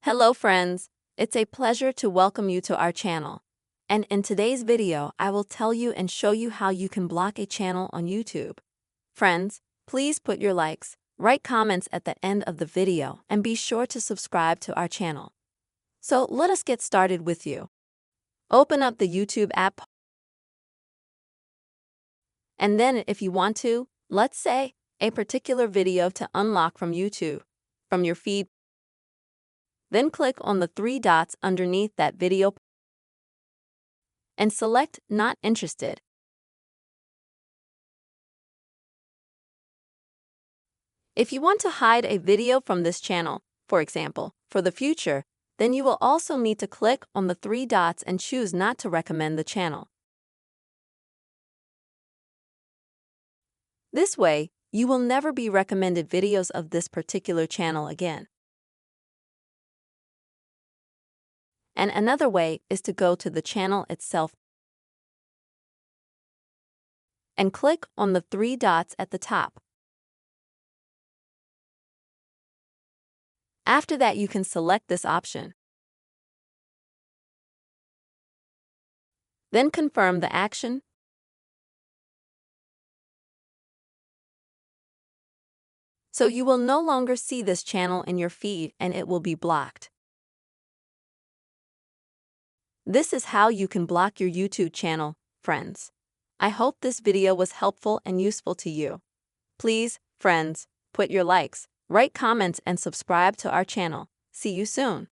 Hello friends, it's a pleasure to welcome you to our channel. And in today's video, I will tell you and show you how you can block a channel on YouTube. Friends, please put your likes, write comments at the end of the video, and be sure to subscribe to our channel. So let us get started with you. Open up the YouTube app, and then if you want to, let's say, a particular video to unlock from YouTube, from your feed. Then click on the three dots underneath that video and select Not Interested. If you want to hide a video from this channel, for example, for the future, then you will also need to click on the three dots and choose Not to recommend the channel. This way, you will never be recommended videos of this particular channel again. And another way is to go to the channel itself and click on the three dots at the top. After that, you can select this option. Then confirm the action. So you will no longer see this channel in your feed and it will be blocked. This is how you can block your YouTube channel, friends. I hope this video was helpful and useful to you. Please, friends, put your likes, write comments and subscribe to our channel. See you soon.